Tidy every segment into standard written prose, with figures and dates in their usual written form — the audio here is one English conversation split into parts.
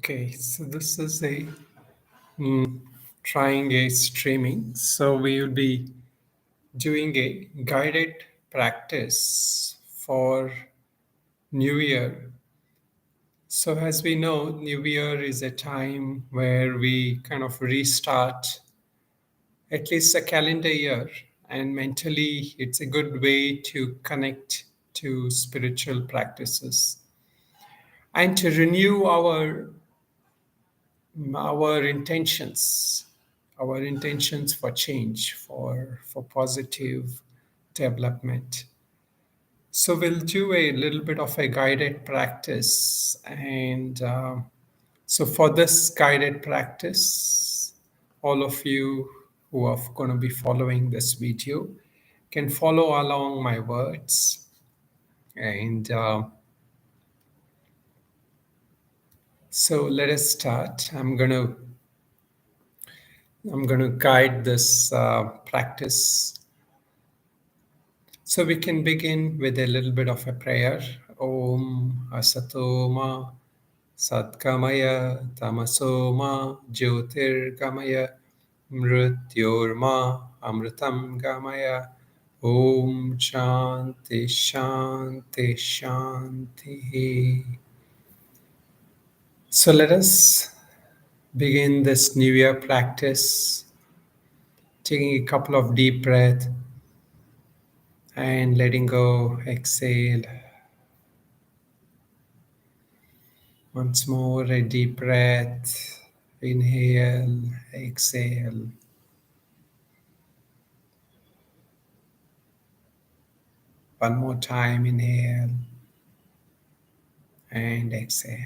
Okay, so this is a mm, trying a streaming. So we will be doing a guided practice for New Year. So as we know, New Year is a time where we kind of restart at least a calendar year, and mentally, it's a good way to connect to spiritual practices and to renew our intentions for change, for positive development. So we'll do a little bit of a guided practice, and so for this guided practice, all of you who are going to be following this video can follow along my words. And so let us start. I'm going to guide this practice. So we can begin with a little bit of a prayer. Om Asatoma Satkamaya Tamasoma Jyotirgamaya Mrityorma Amritam Gamaya. Om Shanti Shanti Shanti. So let us begin this New Year practice, taking a couple of deep breaths and letting go, exhale. Once more, a deep breath. Inhale, exhale. One more time, inhale and exhale.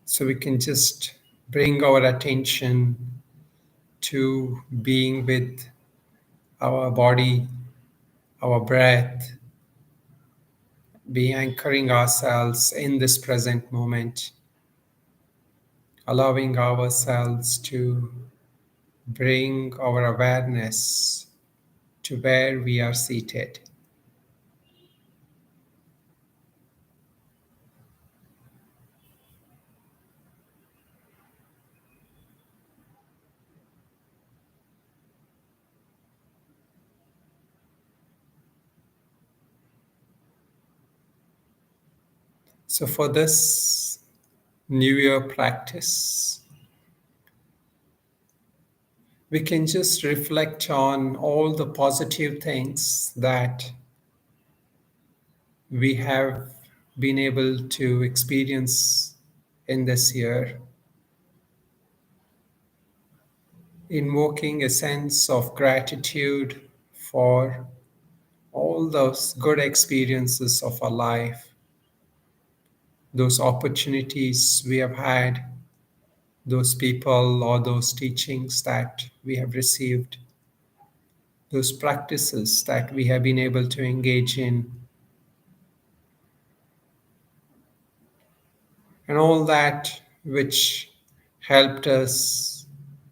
So we can just bring our attention to being with our body, our breath, be anchoring ourselves in this present moment, allowing ourselves to bring our awareness to where we are seated. So for this New Year practice, we can just reflect on all the positive things that we have been able to experience in this year, invoking a sense of gratitude for all those good experiences of our life, those opportunities we have had, those people or those teachings that we have received, those practices that we have been able to engage in, and all that which helped us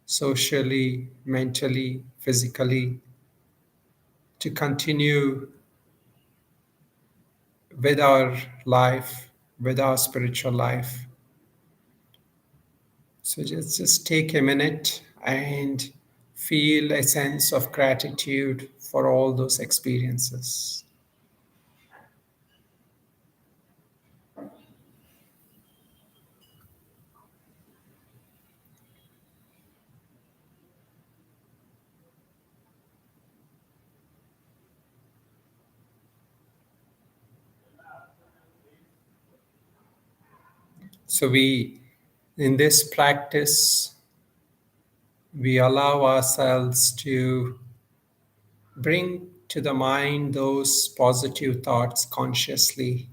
socially, mentally, physically to continue with our life, with our spiritual life. So just take a minute and feel a sense of gratitude for all those experiences. So in this practice, we allow ourselves to bring to the mind those positive thoughts consciously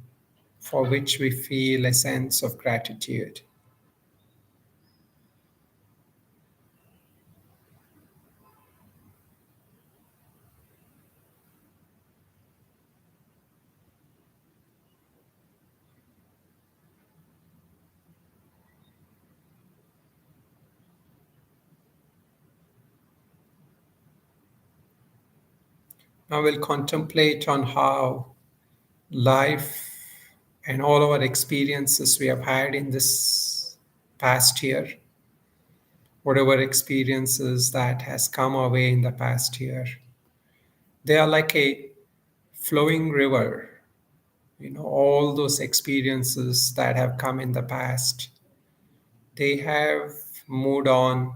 for which we feel a sense of gratitude. Now we'll contemplate on how life and all our experiences we have had in this past year, whatever experiences that has come our way in the past year, they are like a flowing river. All those experiences that have come in the past, they have moved on.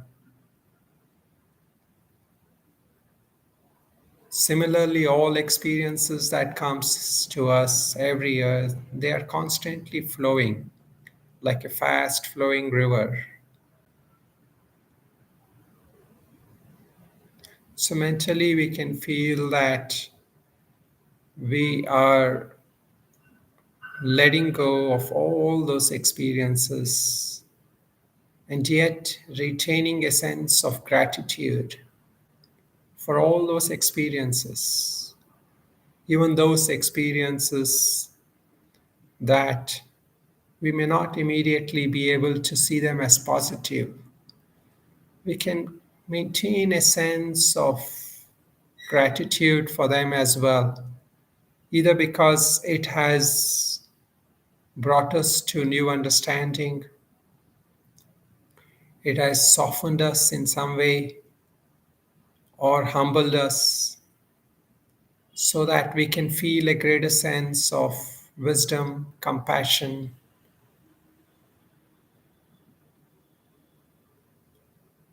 Similarly, all experiences that comes to us every year, they are constantly flowing like a fast flowing river. So mentally we can feel that we are letting go of all those experiences and yet retaining a sense of gratitude for all those experiences, even those experiences that we may not immediately be able to see them as positive. We can maintain a sense of gratitude for them as well, either because it has brought us to new understanding, it has softened us in some way, or humbled us so that we can feel a greater sense of wisdom, compassion.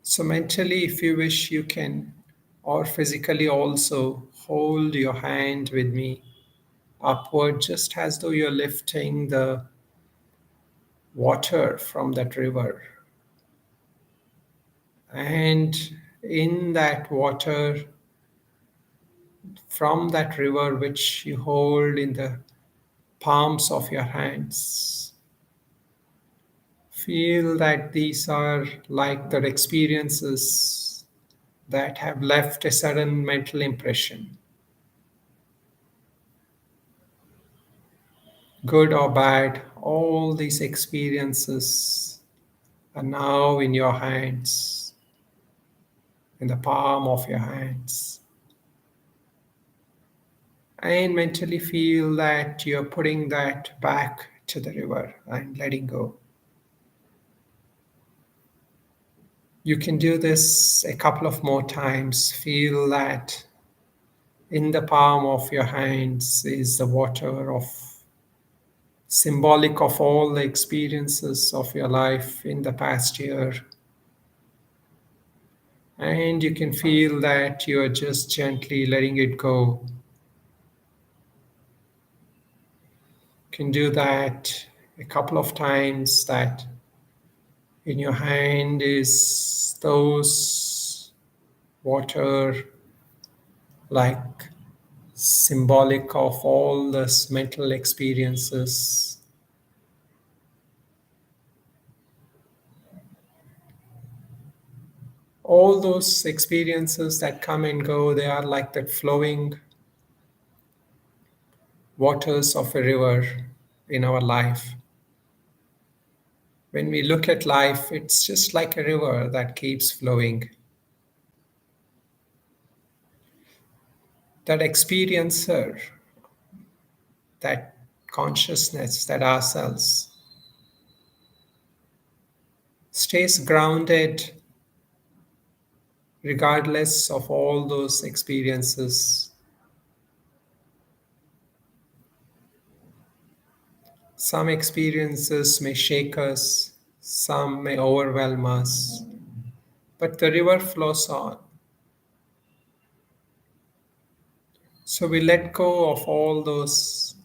So, mentally, if you wish, you can, or physically also, hold your hand with me upward, just as though you're lifting the water from that river. And in that water, from that river which you hold in the palms of your hands, feel that these are like the experiences that have left a sudden mental impression, good or bad. All these experiences are now in your hands, in the palm of your hands. And mentally feel that you're putting that back to the river and letting go. You can do this a couple of more times. Feel that in the palm of your hands is the water of symbolic of all the experiences of your life in the past year. And you can feel that you are just gently letting it go. You can do that a couple of times, that in your hand is those water, like symbolic of all this mental experiences. All those experiences that come and go, they are like the flowing waters of a river in our life. When we look at life, it's just like a river that keeps flowing. That experiencer, that consciousness, that ourselves, stays grounded regardless of all those experiences. Some experiences may shake us, some may overwhelm us, but the river flows on. So we let go of all those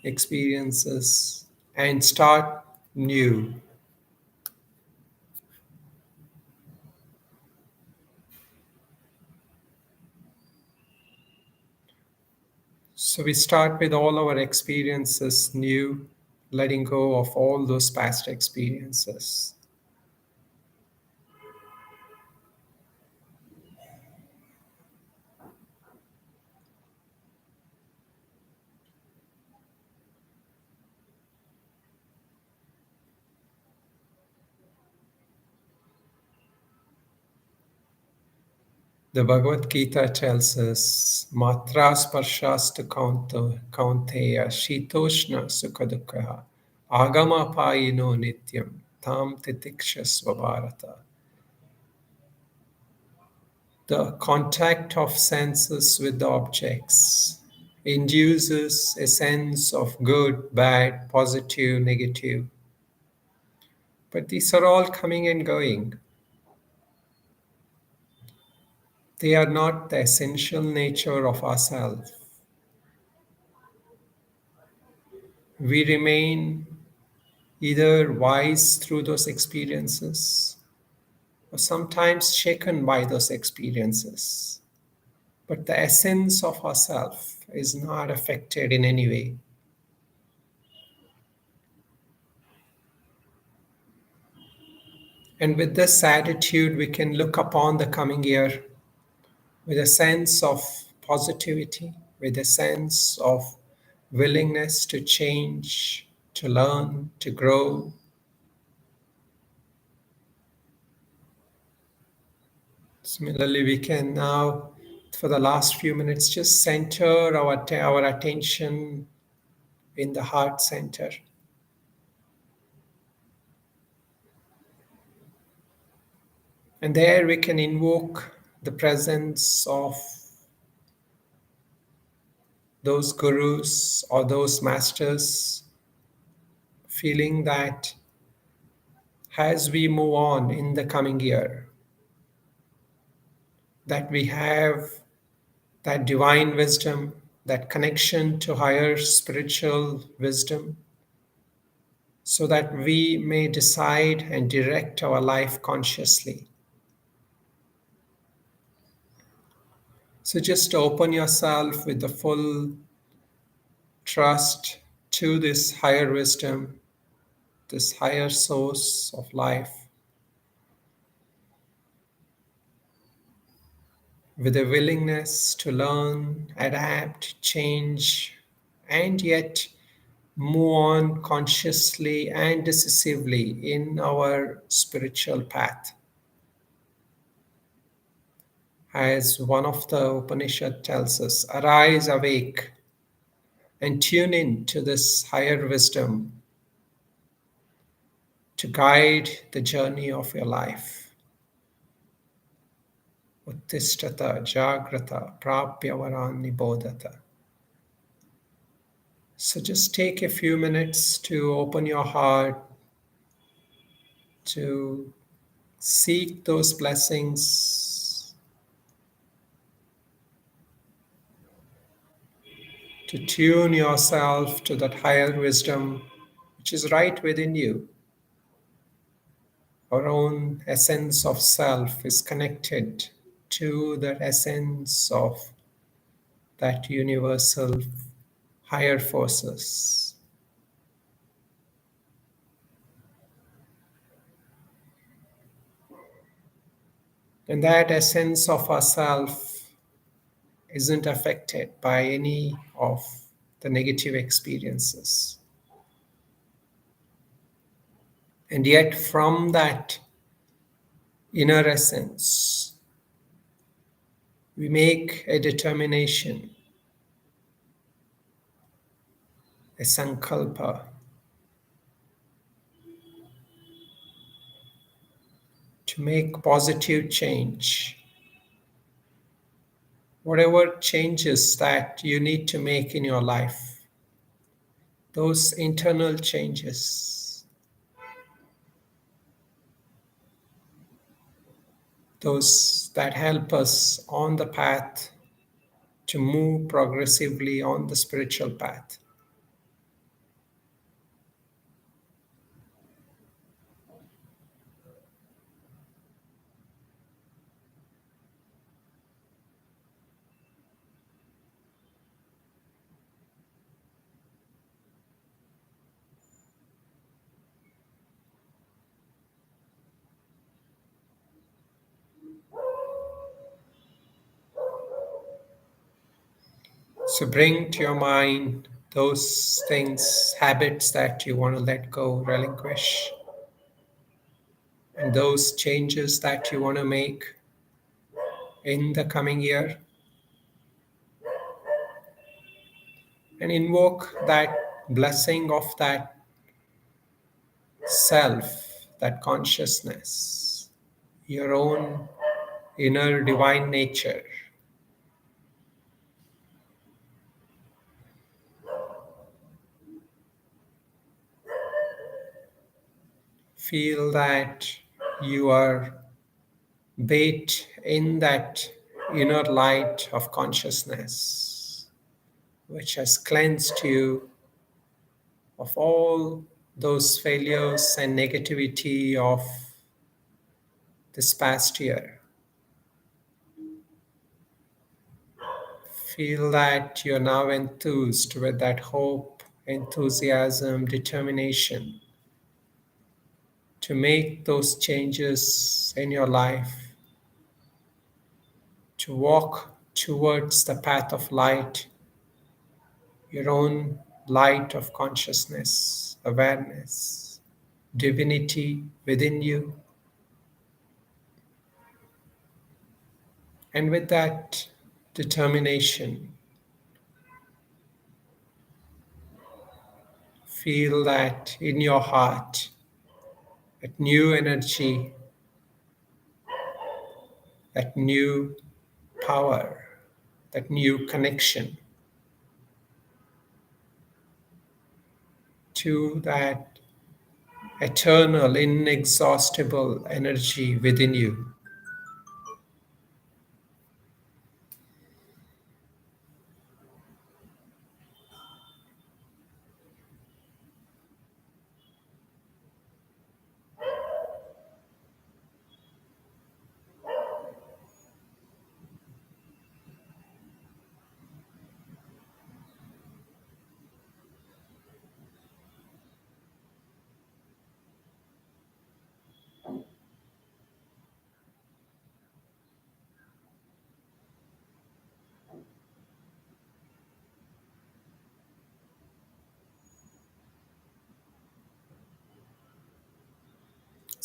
experiences and start new. So we start with all our experiences new, letting go of all those past experiences. The Bhagavad Gita tells us, Matra sparshasta kaunteya shitoshna sukadukha agama payino nityam tam titikshasva bharata. The contact of senses with the objects induces a sense of good, bad, positive, negative. But these are all coming and going. They are not the essential nature of ourselves. We remain either wise through those experiences or sometimes shaken by those experiences. But the essence of ourself is not affected in any way. And with this attitude, we can look upon the coming year with a sense of positivity, with a sense of willingness to change, to learn, to grow. Similarly, we can now, for the last few minutes, just center our attention in the heart center. And there we can invoke the presence of those gurus or those masters, feeling that as we move on in the coming year, that we have that divine wisdom, that connection to higher spiritual wisdom, so that we may decide and direct our life consciously. So just open yourself with the full trust to this higher wisdom, this higher source of life, with a willingness to learn, adapt, change, and yet move on consciously and decisively in our spiritual path. As one of the Upanishad tells us, arise, awake, and tune in to this higher wisdom to guide the journey of your life. Uttishtata jagrata prapyavaran nibodhata. So just take a few minutes to open your heart, to seek those blessings, to tune yourself to that higher wisdom which is right within you. Our own essence of self is connected to the essence of that universal higher forces. And that essence of ourself isn't affected by any of the negative experiences. And yet, from that inner essence, we make a determination, a sankalpa, to make positive change. Whatever changes that you need to make in your life, those internal changes, those that help us on the path to move progressively on the spiritual path. So bring to your mind those things, habits that you want to let go, relinquish, and those changes that you want to make. in the coming year, and invoke that blessing of that self, that consciousness, your own inner divine nature. Feel that you are bathed in that inner light of consciousness, which has cleansed you of all those failures and negativity of this past year. Feel that you're now enthused with that hope, enthusiasm, determination to make those changes in your life, to walk towards the path of light, your own light of consciousness, awareness, divinity within you. And with that determination, feel that in your heart, that new energy, that new power, that new connection to that eternal, inexhaustible energy within you.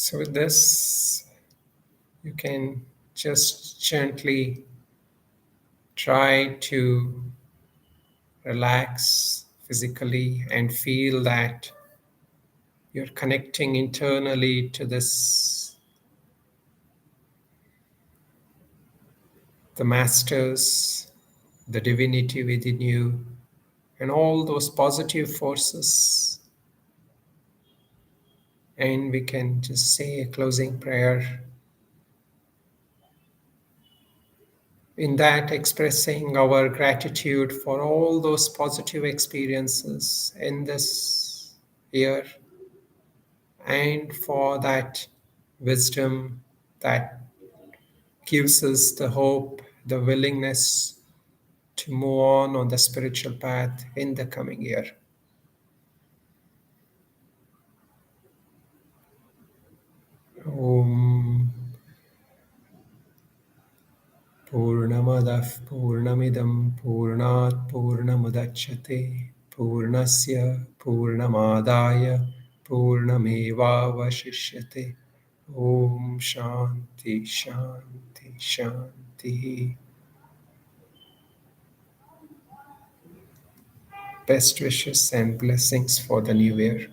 So, with this, you can just gently try to relax physically and feel that you're connecting internally to this, the masters, the divinity within you, and all those positive forces. And we can just say a closing prayer. In that, expressing our gratitude for all those positive experiences in this year and for that wisdom that gives us the hope, the willingness to move on the spiritual path in the coming year. Om Purnamadah Purnamidam Purnat Purnamudachyate Purnasya Purnamadaya Purnamevavashishyate. Om Shanti Shanti Shanti. Best wishes and blessings for the new year.